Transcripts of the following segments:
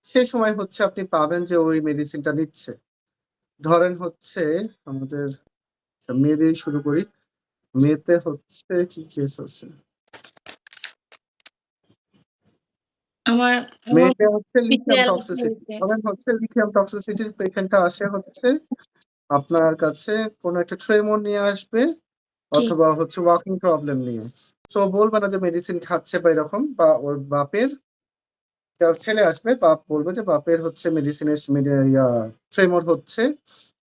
সেই সময় হচ্ছে আপনি পাবেন যে ওই মেডিসিনটা নিচ্ছে। ধরেন হচ্ছে আমাদের মে দিয়েই শুরু করি। মেতে হচ্ছে কি কেস আছে? আমার মেতে হচ্ছে লিথিয়াম PCL টক্সিসিটি। হয়েছে। ধরেন হচ্ছে লিথিয়াম টক্সিসিটির পেশেন্টটা আসে হচ্ছে আপনার কাছে কোনো একটা ট্রেমর নিয়ে আসবে জি, অথবা হচ্ছে ওয়াকিং প্রবলেম নিয়ে। তো বলবে না যে মেডিসিন খাচ্ছে বা এরকম, বা ওর বাপের ছেলে আসবে, বাপ বলবে যে বাপের হচ্ছে মেডিসিনের ট্রেমর হচ্ছে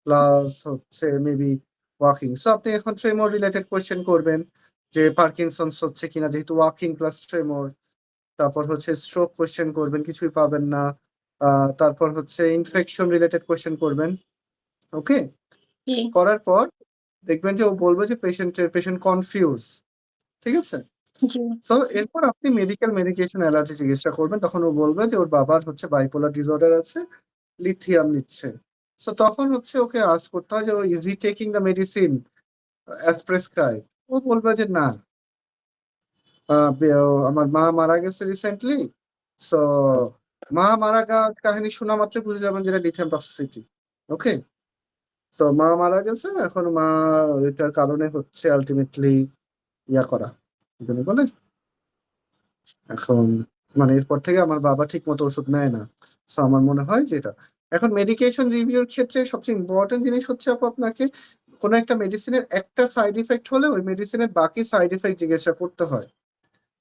প্লাস হচ্ছে মেবি ওয়াকিং। সো আপনি এখন ট্রেমর রিলেটেড কোয়েশ্চেন করবেন যে পার্কিনসন্স হচ্ছে কিনা, যেহেতু ওয়াকিং প্লাস ট্রেমর। তারপর হচ্ছে স্ট্রোক কোয়েশ্চেন করবেন, কিছুই পাবেন না। তারপর হচ্ছে ইনফেকশন রিলেটেড কোয়েশ্চেন করবেন। ওকে, জি, করার পর দেখবেন যে ও বলবে যে পেশেন্ট কনফিউজ। ঠিক আছে। জি, তো এরপর আপনি মেডিকেল মেডিকেশন অ্যালার্জি চিকিৎসা করবেন, তখন ও বলবে যে ওর বাবার হচ্ছে বাইপোলার ডিসঅর্ডার আছে, লিথিয়াম নিচ্ছে। সো তখন হচ্ছে ওকে আস্ক করতে হয় যে ও is he taking the medicine as prescribe. ও বলবে যে না, আমার মা মারা গেছে রিসেন্টলি। সো মা মারা যাওয়ার কাহিনী শোনা মাত্র বুঝে যাবেন যেটা লিথিয়াম টক্সিসিটি। ওকে, তো মা মারা গেছে, এখন মা এটার কারণে হচ্ছে আলটিমেটলি ইয়া করা, কি জানি বলে এখন, মানে এরপর থেকে আমার বাবা ঠিক মতো ওষুধ নেয় না। সো আমার মনে হয় যে এটা এখন মেডিকেশন রিভিউর ক্ষেত্রে সবচেয়ে ইম্পর্টেন্ট জিনিস হচ্ছে আপনাকে কোনো একটা মেডিসিনের একটা সাইড ইফেক্ট হলে ওই মেডিসিনের বাকি সাইড ইফেক্ট জিজ্ঞাসা করতে হয়।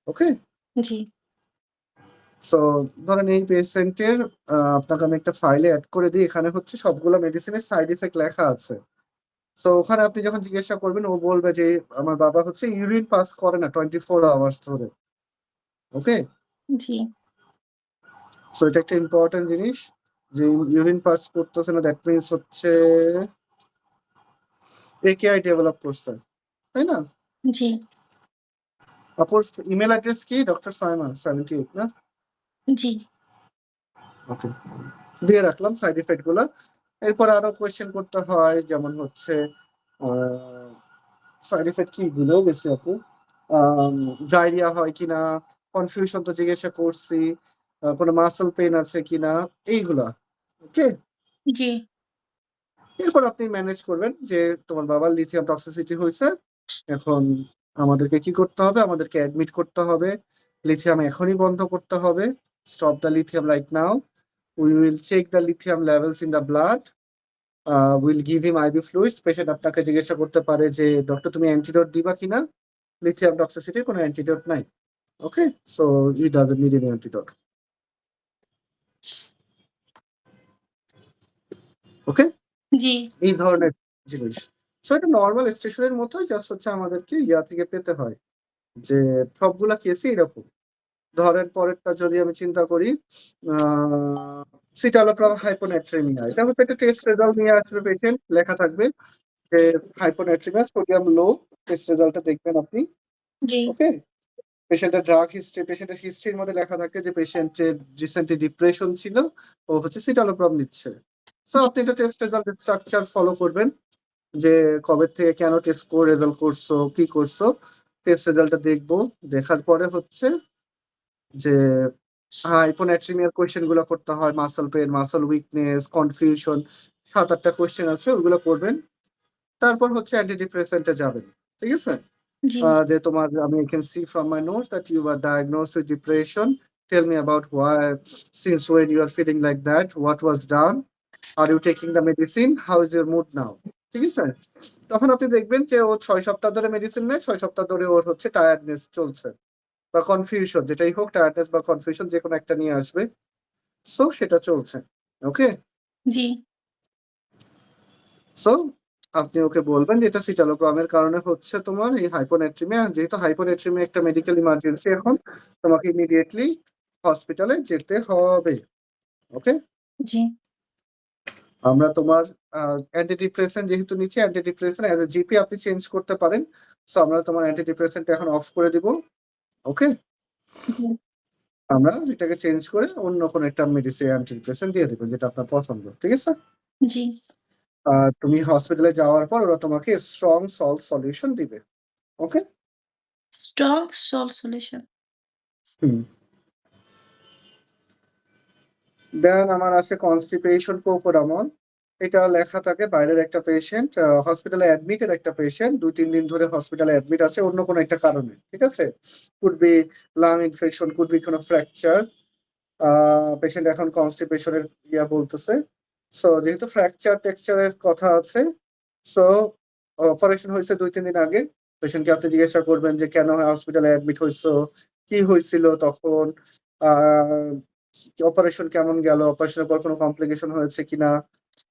ওকে, জি, সো ধরেন এই পেশেন্টের আপনাকে আমি একটা ফাইলে অ্যাড করে দিই, এখানে হচ্ছে সবগুলো মেডিসিনের সাইড ইফেক্ট লেখা আছে। তো ওখানে আপনি যখন জিজ্ঞাসা করবেন ও বলবে যে আমার বাবা হচ্ছে ইউরিন পাস করে না 24 আওয়ার্স ধরে। ওকে, জি, সো এটা একটা ইম্পর্টেন্ট জিনিস যে ইউরিন পাস করতেছে না, দ্যাট মিনস হচ্ছে একেআই ডেভেলপ করছে, তাই না? জি, আপুর ইমেল অ্যাড্রেস কি? ডক্টর সাইমা 78 না? জি, ওকে, দিয়ে রাখলাম সাইড ইফেক্ট গুলো। এরপর আরো কোয়েশ্চেন করতে হয়, যেমন হচ্ছে সাইড ইফেক্ট কি গুলো বেশি আপু, ডায়রিয়া হয় কিনা, কনফিউশন তো জিজ্ঞাসা করছি, কোনো মাসল পেইন আছে কিনা, এইগুলা। ওকে, জি, এরপর আপনি ম্যানেজ করবেন যে তোমার বাবার লিথিয়াম টক্সিসিটি হয়েছে। এখন আমাদেরকে কি করতে হবে? আমাদেরকে অ্যাডমিট করতে হবে, লিথিয়াম এখনই বন্ধ করতে হবে। Stop the lithium right now. We will check the lithium levels in the blood. Will give him IV fluids. Patient আপনাকে জিজ্ঞাসা করতে পারে যে ডক্টর তুমি অ্যান্টিডোট দিবা কিনা, লিথিয়াম টক্সিসিটির কোনো অ্যান্টিডোট নাই। Okay, so he doesn't need any antidote. Okay, জি, এই ধরনের জিনিস। সো এটা নর্মাল স্টেশনের মতোই, জাস্ট হচ্ছে আমাদেরকে ইয়া থেকে পেতে হয় যে সবগুলা কেসই এরকম। ধরেন পরেরটা যদি আমি চিন্তা করি, সিটালোপ্রাম হাইপোনাট্রেমিয়া, এটা হচ্ছে একটা টেস্ট রেজাল্ট নিয়ে আসবে পেশেন্ট, লেখা থাকবে যে হাইপোনাট্রেমিয়া সোডিয়াম লো। টেস্ট রেজাল্টটা দেখবেন আপনি। জি, ওকে, পেশেন্টের ড্রাগ হিস্ট্রি, পেশেন্টের হিস্ট্রির মধ্যে লেখা থাকে যে পেশেন্টের রিসেন্টলি ডিপ্রেশন ছিল, ও হচ্ছে সিটালোপ্রাম নিচ্ছে। সো জি, আপনি এটা টেস্ট রেজাল্ট স্ট্রাকচার ফলো করবেন যে কবে থেকে কেন টেস্ট করে রেজাল্ট করছো, কি করছো। টেস্ট রেজাল্টটা দেখবো, দেখার পরে হচ্ছে যে হাইপোনাট্রিমিয়ার কোয়েশ্চেন গুলো করতে হয়, muscle pain, muscle weakness, confusion, 7-8টা কোয়েশ্চেন আছে, ওগুলো করবেন। তারপর হচ্ছে অ্যান্টি ডিপ্রেসেন্টে যাবেন। ঠিক আছে, জি, যে তোমার আমি can see from my notes that you are diagnosed with depression, tell me about why, since when you are feeling like that, what was done, are you taking the medicine, how is your mood now. ঠিক আছে, তখন আপনি দেখবেন যে ও 6 সপ্তাহ ধরে medicine নেয়, 6 সপ্তাহ ধরে ওর হচ্ছে টায়ার্ডনেস চলছে বা কনফিউশন, যেটাই হোক, টায়ার্ডনেস বা কনফিউশন যে কোনো একটা নিয়ে আসবে। সো সেটা চলছে। ওকে, জি, সো আপনি ওকে বলবেন যে এটা সিটালোপ্রামের কারণে হচ্ছে তোমার এই হাইপোনাট্রিমিয়া, যেহেতু হাইপোনাট্রিমিয়া একটা মেডিকেল ইমার্জেন্সি, এখন তোমাকে ইমিডিয়েটলি হসপিটালে যেতে হবে। ওকে, জি, আমরা তোমার অ্যান্টি ডিপ্রেসেন্ট যেহেতু নিচ্ছি, anti depressant as a GP আপনি চেঞ্জ করতে পারেন। সো আমরা তোমার অ্যান্টি ডিপ্রেসেন্ট এখন অফ করে দিব। ওকে, জি, আমরা এটাকে চেঞ্জ করে অন্য কোনো একটা মেডিসিন অ্যান্টি ডিপ্রেসেন্ট দিয়ে দেবো যেটা আপনার পছন্দ। ঠিক আছে, জি, তুমি হসপিটালে যাওয়ার পর ওরা তোমাকে স্ট্রং সল্ট সলিউশন দিবে। ওকে, স্ট্রং সল্ট সলিউশন। হুম, দেন আমার আসে কনস্টিপেশন কোকোডামল। এটা লেখা থাকে বাইরের একটা পেশেন্ট হসপিটালে অ্যাডমিটেড একটা পেশেন্ট ২-৩ দিন ধরে হসপিটালে অ্যাডমিট আছে অন্য কোনো একটা কারণে। ঠিক আছে? Could be lung infection, could be কোনো ফ্র্যাকচার। পেশেন্ট এখন কনস্টিপেশন এর বলতেছে। সো যেহেতু ফ্র্যাকচার এর কথা আছে, সো অপারেশন হয়েছে ২-৩ দিন আগে। পেশেন্টকে আপনি জিজ্ঞাসা করবেন যে, "কেন হসপিটালে অ্যাডমিট হইছো? কি হয়েছিল তখন? আ অপারেশন কেমন গেল? অপারেশনের পর কোনো কমপ্লিকেশন হয়েছে কিনা?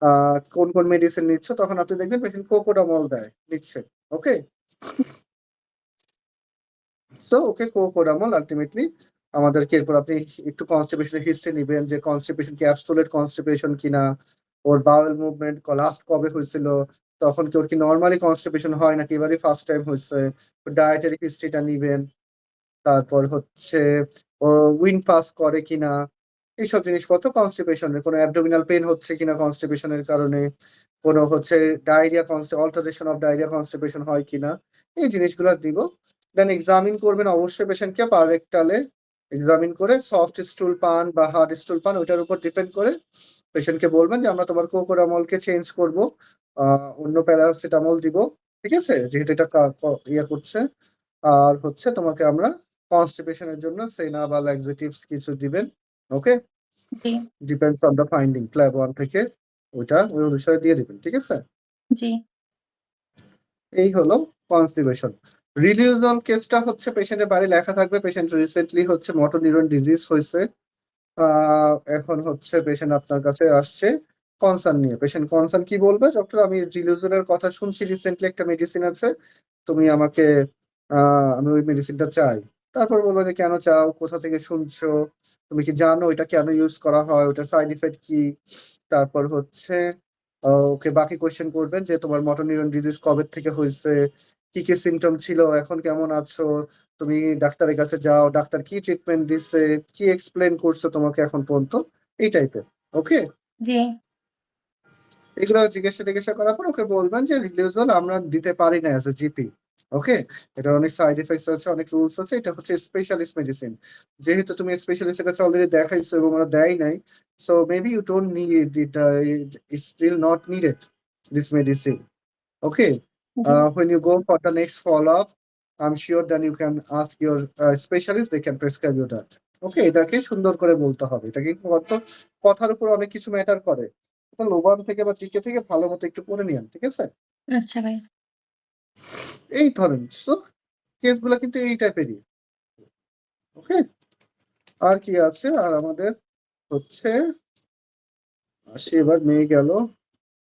আ কোন মেডিসিন নিচ্ছ?" তখন আপনি দেখবেন পেশেন্ট কোকোডামল নিচ্ছে। ওকে? সো ওকে কোকোডামল আল্টিমেটলি আমাদেরকে এরপর আপনি একটু কনস্টিপেশন এর হিস্ট্রি নিবেন যে কনস্টিপেশন কি অ্যাবসোলিউট কনস্টিপেশন কিনা? ওর বাওয়েল মুভমেন্ট লাস্ট কবে হয়েছিল? তখন কি ওর কি নরমালি কনস্টিপেশন হয় নাকি এবারই ফার্স্ট টাইম হইছে? ডায়েটারি হিস্ট্রিটা নিবেন। তারপর হচ্ছে ও উইন্ড পাস করে কিনা? এইসব জিনিসপত্র কনস্টিপেশন এর কোনো অ্যাবডোমিনাল পেইন হচ্ছে কিনা কনস্টিপেশন এর কারণে? কোনো হচ্ছে diarrhoea alteration of diarrhoea constipation হয় কিনা? এই জিনিসগুলা দিব। দেন এক্সামিন করবেন অবশ্যই পেশেন্টকে পার রেক্টালে এক্সামিন করে সফট স্টুল পান বা হার্ড স্টুল পান ওইটার উপর ডিপেন্ড করে পেশেন্টকে বলবেন যে, "আমরা তোমার কোকোডামলকে চেঞ্জ করব। আ অন্য প্যারাসিটামল দিব।" ঠিক আছে? যেহেতু এটা কা ক করছে। আর হচ্ছে তোমাকে আমরা কনস্টিপেশন এর জন্য সেনা বা ল্যাক্সেটিভস কিছু দিবেন। ওকে? জি, ডিপেন্ডস অন দ্যা ফাইন্ডিং প্ল্যাব 1 থেকে ওই অনুসারে দিয়ে দিবেন। ঠিক আছে? জি, এই হলো কনস্টিপেশন। রিলিউজল কেসটা হচ্ছে পেশেন্টের বাড়ি লেখা থাকবে পেশেন্ট রিসেন্টলি হচ্ছে মোটর নিউরন ডিজিজ হইছে। আ এখন হচ্ছে পেশেন্ট আপনার কাছে আসছে কনসার্ন নিয়ে। পেশেন্ট কনসার্ন কি বলবে? "ডক্টর আমি রিলিউজল এর কথা শুনছি রিসেন্টলি একটা মেডিসিন আছে। তুমি আমাকে আ আমি ওই মেডিসিনটা চাই।" তারপর বলবে যে, "কেন চাও? কোথা থেকে শুনছো? তুমি কি জানো এটা কেন ইউজ করা হয়? ওটার সাইড ইফেক্ট কি?" তারপর হচ্ছে ওকে বাকি কোয়েশ্চেন করবেন যে, "তোমার মোটর নিউরন ডিজিজ কবে থেকে হইছে? কি সিম্পটম ছিল? এখন কেমন আছো? তুমি ডাক্তারের কাছে যাও। ডাক্তার কি ট্রিটমেন্ট দিছে? কি এক্সপ্লেইন করছে তোমাকে এখন পর্যন্ত?" এই টাইপের। ওকে? জি, এগুলো জিজ্ঞাসা-টিজ্ঞাসা করার পর ওকে বলবেন যে, "রিলিউজল আমরা দিতে পারি না এজ এ জিপি।" ওকে? এটার অনেক সাইড ইফেক্টস আছে, অনেক রুলস আছে। এটা হচ্ছে স্পেশালিস্ট মেডিসিন। যেহেতু তুমি স্পেশালিস্ট এর কাছে অলরেডি দেখাইছো এবং ওরা দেয় নাই, so maybe you don't need it it's still not needed this medicine. Okay? জি, When you go for the next follow-up, I'm sure then you can ask your specialist, they can prescribe you that. ওকে? এটাকে সুন্দর করে বলতে হবে। এটা কিন্তু কথার উপর অনেক কিছু ম্যাটার করে। এটা লোবান থেকে বা জিকে থেকে ভালো মতো একটু পড়ে নিয়েন। ঠিক আছে? আচ্ছা ভাই। এই ধরেন। সো কেস গুলা কিন্তু এই টাইপেরই। ওকে? আর কি আছে? আর আমাদের হচ্ছে আসি এবার মে গেল।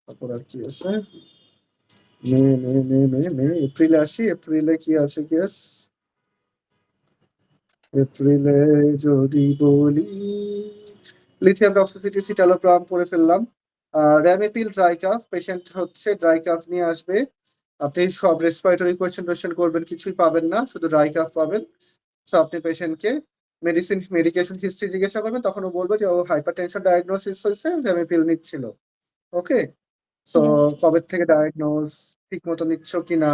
তারপর আর কি আছে? মে, এপ্রিলে আসি। এপ্রিলে কি আছে কেস? এপ্রিলে যদি বলি লিথিয়াম টক্সিসিটি সিটালোপ্রাম পড়ে ফেললাম। র‍্যামিপিল ড্রাই কাফ পেশেন্ট হচ্ছে ড্রাই কাফ নিয়ে আসবে। আপনি সব রেসপিরেটরি কোয়েশ্চেন-টোয়েশ্চেন করবেন কিছুই পাবেন না। শুধু ড্রাই কাফ পাবেন। সো আপনি পেশেন্টকে মেডিকেশন হিস্ট্রি জিজ্ঞাসা করবেন। তখন ও বলবে যে ও হাইপারটেনশন ডায়াগনোসিস হইছে, র‍্যামিপিল নিচ্ছিল। ওকে? সো জি, কবে থেকে ডায়াগনোজ, ঠিক মতো নিচ্ছ কিনা,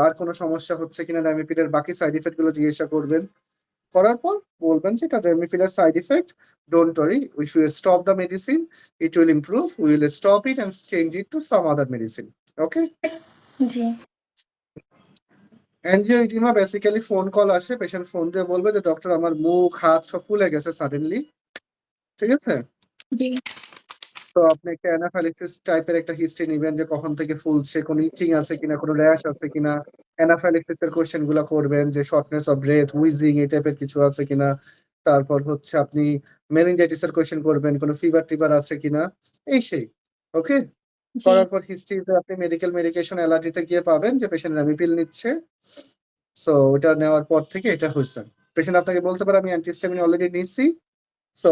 আর কোনো সমস্যা হচ্ছে কিনা র‍্যামিপিলের বাকি সাইড ইফেক্ট গুলো জিজ্ঞাসা করবেন। করার পর বলবেন যে এটা রেমিফিলার side effect. Don't worry, if you stop the medicine, it will improve. We will stop it and change it to some other medicine. Okay? জি, অ্যানজিওইডিমা বেসিক্যালি ফোন কল আসে। পেশেন্ট ফোন দিয়ে বলবে যে, "ডক্টর আমার মুখ, হাত সব ফুলে গেছে সাডেনলি।" ঠিক আছে? জি, তো আপনি একটা অ্যানাফাইলাক্সিস টাইপের একটা হিস্ট্রি নিবেন যে কখন থেকে ফুলছে, কোনো ইচিং আছে কিনা, কোনো র‍্যাশ আছে কিনা। অ্যানাফাইলাক্সিস এর কোয়েশ্চেন গুলা করবেন যে শর্টনেস অফ ব্রেথ, হুইজিং এই টাইপের কিছু আছে কিনা। তারপর হচ্ছে আপনি মেনিনজাইটিস এর কোয়েশ্চেন করবেন, কোনো ফিভার-টিভার আছে কিনা, এই সেই। ওকে? জি, করার পর হিস্ট্রিতে আপনি মেডিকেশন অ্যালার্জিতে গিয়ে পাবেন যে পেশেন্ট র‍্যামিপিল নিচ্ছে। সো ওটা নেওয়ার পর থেকে এটা হইছে। পেশেন্ট আপনাকে বলতে পারে, "আমি অ্যান্টিহিস্টামিন অলরেডি নিছি। সো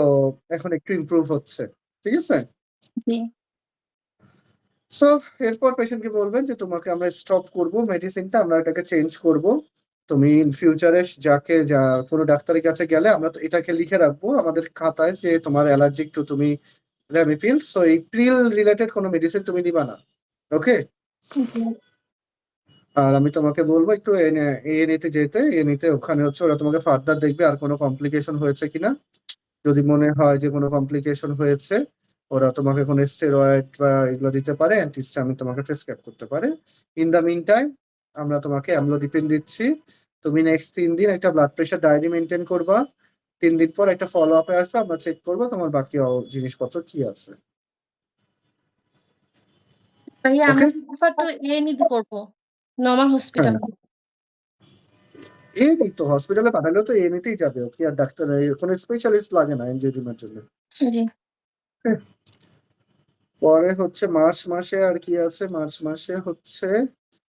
এখন একটু ইমপ্রুভ হচ্ছে।" ঠিক আছে? জি, সো এরপর পেশেন্টকে বলবেন যে, "তোমাকে আমরা স্টপ করব মেডিসিনটা, আমরা এটাকে চেঞ্জ করব। তুমি ইন ফিউচারে কোনো ডাক্তারের কাছে গেলে আমরা তো এটাকে লিখে রাখবো আমাদের খাতায় যে তোমার অ্যালার্জিক টু তুমি র‍্যামিপিল। সো এই পিল রিলেটেড কোনো মেডিসিন তুমি নিবা না।" ওকে? জি, আর আমি তোমাকে বলব একটু এএনএ তে যেতে। এএনএ তে ওখানে হচ্ছে ওরা তোমাকে ফার্দার দেখবে আর কোনো কমপ্লিকেশন হয়েছে কিনা। যদি মনে হয় যে কোনো কমপ্লিকেশন হয়েছে, ওরা তোমাকে কোনো স্টেরয়েড বা এগুলো দিতে পারে, অ্যান্টিহিস্টামিন তোমাকে প্রেসক্রাইব করতে পারে। ইন দ্য মিন টাইম আমরা তোমাকে অ্যামলোডিপিন দিচ্ছি। তুমি নেক্সট 3 দিন একটা ব্লাড প্রেশার ডায়েরি মেনটেন করবা। 3 দিন পর একটা ফলো আপে আসবে, আমরা চেক করবো তোমার বাকি জিনিসপত্র কি আছে। ভাইয়া ওকে? আমরা রেফার টু A&E করব। Normal hospital. হ্যাঁ। এই তো হসপিটালে পাঠালেও তো এমনিতেই যাবে, ও কি আর ডাক্তার কোনো স্পেশালিস্ট লাগে না এনজিওডিমের জন্য। জি। হ্যাঁ। পরে হচ্ছে মার্চ মাসে আর কি আছে, মার্চ মাসে হচ্ছে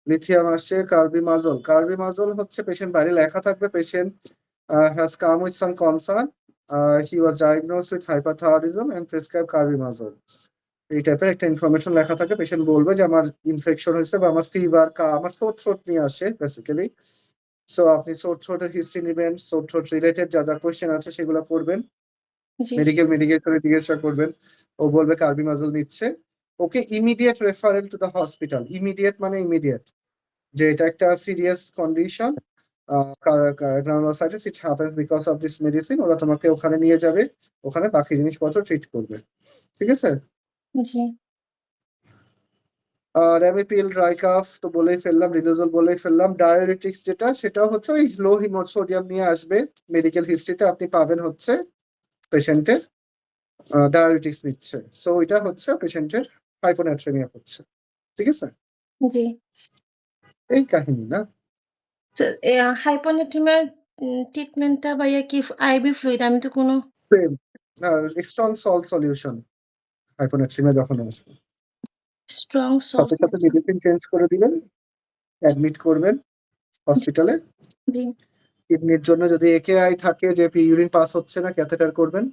লিথিয়াম আসছে, কার্বিমাজল। কার্বিমাজল হচ্ছে পেশেন্ট বাইরে লেখা থাকবে, patient has come with some concern, he was diagnosed with hyperthyroidism and prescribe carbimazole. এই টাইপের একটা ইনফরমেশন লেখা থাকে, পেশেন্ট বলবে যে আমার ইনফেকশন হয়েছে বা আমার ফিভার, আমার সোর থ্রোট নিয়ে আসে বেসিক্যালি। সো আপনি সোর থ্রোটের হিস্ট্রি নেবেন, সোর থ্রোট রিলেটেড যা যা কোয়েশ্চেন আছে সেগুলো করবেন, জি। মেডিকেশনে জিজ্ঞাসা করবেন। ও বলবে কার্বিমাজল নিচ্ছে। ওকে immediate referral to the hospital. Immediate মানে ইমিডিয়েট, যে এটা একটা serious condition, granulocytosis, it happens because of this medicine. ওরা তোমাকে ওখানে নিয়ে যাবে, ওখানে বাকি জিনিসপত্র ট্রিট করবে। ঠিক আছে? জি। র্যামিপিল, ড্রাইকাফ তো বলেই ফেললাম, রিডোজল বলেই ফেললাম। ডায়োরেটিক্স যেটা, সেটাও হচ্ছে ওই লো সোডিয়াম নিয়ে আসবে। মেডিকেল হিস্ট্রিতে আপনি পাবেন হচ্ছে পেশেন্টের ডায়াবেটিক্স নিচ্ছে, সো এটা হচ্ছে পেশেন্টের হাইপোনাট্রেমিয়া হচ্ছে। ঠিক আছে? জি। এই কাহিনী না। তো হাইপোনাট্রিমিয়া ট্রিটমেন্টটা ভাইয়া কি আইভি ফ্লুইড? আমি তো কোনো same strong salt solution hyponatraemia যখন আসবে, স্ট্রং সাথে সল্ট। সাথে মেডিসিন চেঞ্জ করে দিবেন, অ্যাডমিট করবেন হসপিটালে। জি। কিডনির জন্য যদি একেআই থাকে, যে ইউরিন পাস হচ্ছে না, ক্যাথেটার করবেন।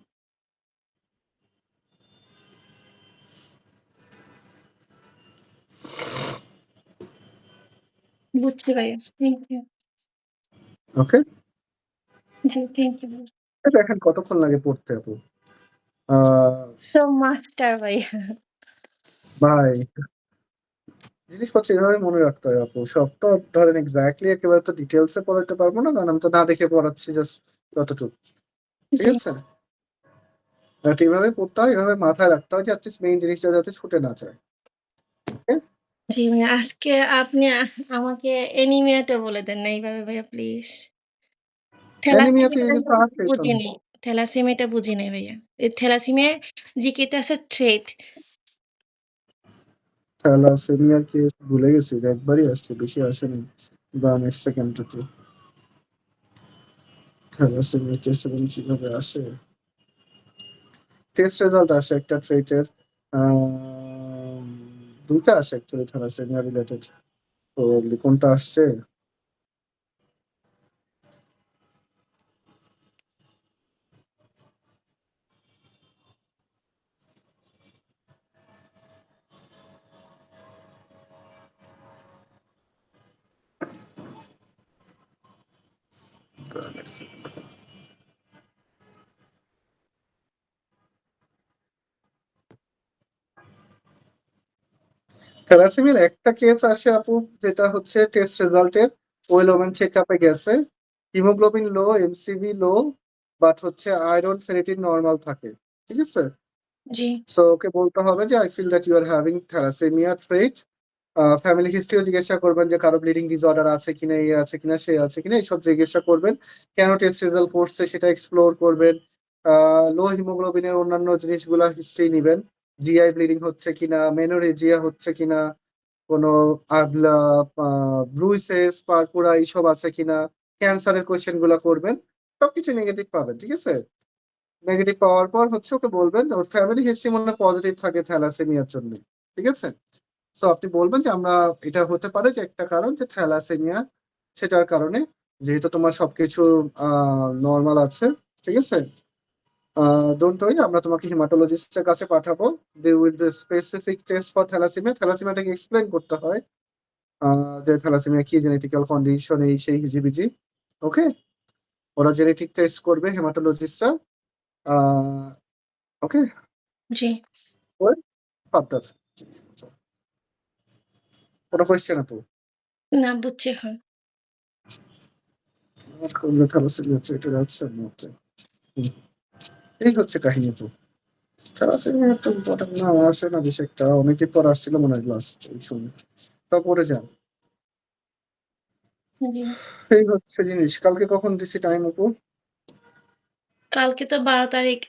বুঝছি ভাইয়া। Thank you. ওকে? জি, থ্যাংক ইউ। দেখেন কতক্ষণ লাগে পড়তে আপু। আহ, তো মাস্টার ভাইয়া। ভাই জিনিসপত্র এভাবে মনে রাখতে হয় আপু, সব তো ধরেন এক্স্যাক্টলি একেবারে তো ডিটেলসে পড়াতে পারবো না, কারণ আমি তো না দেখে পড়াচ্ছি, জাস্ট যতটুকু। ঠিক জি। আছে? বাট এভাবে পড়তে হয়, এভাবে মাথায় রাখতে হয় যে অ্যাটলিস্ট মেইন জিনিসটা যাতে ছুটে না যায়। ওকে? জি ভাইয়া, আজকে আপনি আমাকে অ্যানিমিয়াটা বলে দেন না এইভাবে ভাইয়া প্লিজ। অ্যানিমিয়া তো থ্যালাসেমিয়াটা এই যে তো আছে বুঝি এখানে। নাই। থ্যালাসেমিয়াটা বুঝি নাই ভাইয়া। এই থ্যালাসেমিয়া জিকেতে আছে থ্রেট। থ্যালাসেমিয়ার কেস ভুলে গেছি, একবারই আসছে, বেশি আসেনি। বা নেক্সট সেকেন্ডটাতে থ্যালাসেমিয়ার কেসটা যেন কিভাবে আসে। টেস্ট রেজাল্ট আসে একটা ট্রেটের, দুইটা আসে অ্যাকচুয়ালি থ্যালাসেমিয়া রিলেটেড। তো কোনটা আসছে? থ্যালাসেমিয়ার একটা কেস আসে আপু, যেটা হচ্ছে টেস্ট রেজাল্টের ওয়েল ওমেন চেক আপে গেছে, haemoglobin low, MCV low, but হচ্ছে আয়রন ফেরিটিন নর্মাল থাকে। ঠিক আছে? জি। সো ওকে বলতে হবে যে I feel that you are having thalassaemia trait. Family হিস্ট্রিও জিজ্ঞাসা করবেন যে কারো ব্লিডিং ডিসঅর্ডার আছে কিনা, এই আছে কিনা, সে আছে কিনা, এইসব জিজ্ঞাসা করবেন। কেন টেস্ট রেজাল্ট করছে সেটা এক্সপ্লোর করবেন। লো হিমোগ্লোবিনের অন্যান্য জিনিসগুলা হিস্ট্রি নিবেন, জিআই ব্লিডিং হচ্ছে কিনা, মেনোরেজিয়া হচ্ছে কিনা, কোনো আবলা, ব্রুইসেস, পারপুরা এইসব আছে কিনা, ক্যান্সারের কোয়েশ্চেন গুলা করবেন। সবকিছু নেগেটিভ পাবেন। ঠিক আছে? নেগেটিভ পাওয়ার পর হচ্ছে ওকে বলবেন ওর ফ্যামিলি হিস্ট্রি মনে পজিটিভ থাকে থ্যালাসেমিয়ার জন্য। ঠিক আছে? সো আপনি বলবেন যে আমরা, এটা হতে পারে যে একটা কারণ যে থ্যালাসেমিয়া, সেটার কারণে, যেহেতু তোমার সবকিছু নর্মাল আছে। ঠিক আছে? ডোন্ট ওয়ারি, আমরা তোমাকে হিমাটোলজিস্টের কাছে পাঠাবো। They will do specific test for thalassaemia. থ্যালাসেমিয়াটাকে এক্সপ্লেন করতে হয়, যে থ্যালাসেমিয়া কি, জেনেটিক্যাল কন্ডিশন, এই সেই হিজিবিজি। ওকে? ওরা জেনেটিক টেস্ট করবে হেমাটোলজিস্টরা। ওকে? জি। ফার্দার কোনো কোয়েশ্চেন আপু? না বুঝছি এখন। আমার কোন থ্যালাসেমিয়া ট্রিটেড আছে? এই হচ্ছে কাহিনী আপু। ক্লাসে একটু ইম্পর্টেন্ট না আসে না বেশি একটা। অনেকদিন পর আসছিল মনে হয় ক্লাস এই সময়। তাও পড়ে যান। জি। এই হচ্ছে জিনিস। কালকে কখন দিছি টাইম আপু? কালকে তো ১২ তারিখ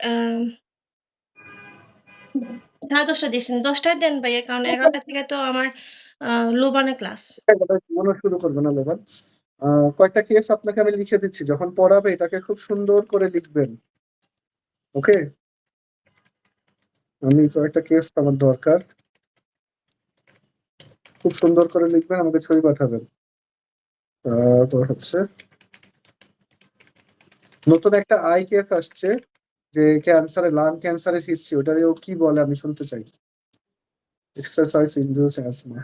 ১০:৩০ দিছেন। ১০ টায় দেন ভাইয়া। কারণ ১১টা থেকে তো আমার আ লোবানে ক্লাস। মনে শুরু করবে না লেবার। আ কয়েকটা কেস আপনাকে আমি লিখে দিচ্ছি। যখন পড়াবে এটাকে খুব সুন্দর করে লিখবেন। ওকে? আমি কয়েকটা কেস আমার দরকার। খুব সুন্দর করে লিখবেন, আমাকে ছবি পাঠাবেন। তো হচ্ছে নতুন একটা আই কেস আসছে যে লাং ক্যান্সারের হিস্ট্রি ওটারে ও কি বলে আমি শুনতে চাই। Exercise induce asthma.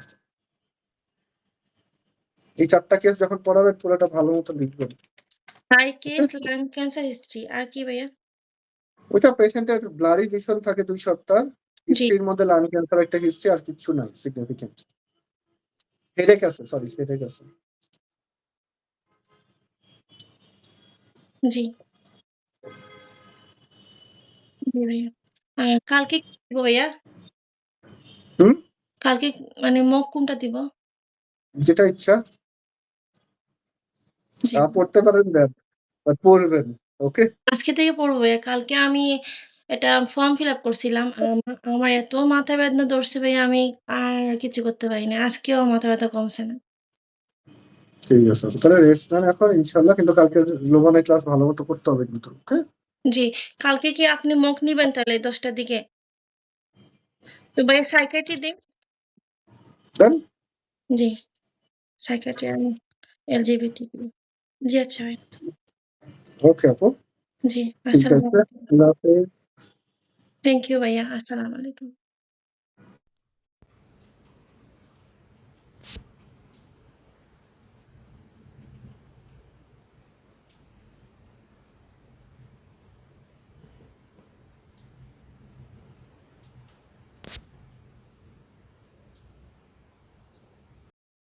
এই ৪ টা কেস যখন পড়াবেন পুরোটা ভালো মতো লিখবেন। Hi okay? Case, lung cancer history. আর কি ভাইয়া? ওইটা পেশেন্টের ব্লারি ভিশন থাকে ২ সপ্তাহ। জি, হিস্ট্রির মধ্যে লাং ক্যান্সার একটা হিস্ট্রি আর কিচ্ছু নাই সিগনিফিকেন্ট। হেডেক আছে, সরি হেডেক আছে। জি, জি ভাইয়া। আর কালকে কি দিব ভাইয়া? হুম? কালকে মানে মক কোনটা দিব? যেটা ইচ্ছা জি। পড়তে পারেন দেন। বাট পড়বেন। ওকে? আজকে থেকে পড়বো ভাইয়া। কালকে আমি এটা ফর্ম ফিল আপ করছিলাম। আমার এত মাথা বেদনা ধরছে ভাইয়া আমি আর কিছু করতে পারি না। আজকেও মাথা ব্যথা কমছে না। ঠিক আছে। তাহলে রেস্ট নেন এখন ইনশাআল্লাহ কিন্তু কালকে লোবানের ক্লাস ভালো মতো করতে হবে কিন্তু। ওকে? জি, কালকে কি আপনি মক নিবেন তাহলে ১০ টার দিকে? তো ভাইয়া সাইকিয়াট্রি দিন। দেন? জি, সাইকিয়াট্রি আর এলজিবিটিকিউ। জি, আচ্ছা ভাই। ওকে আপু। জি, ঠিক আসসালামু আছে। আলাইকুম। আল্লাহ হাফেজ। থ্যাংক ইউ ভাইয়া। আসসালামু আলাইকুম।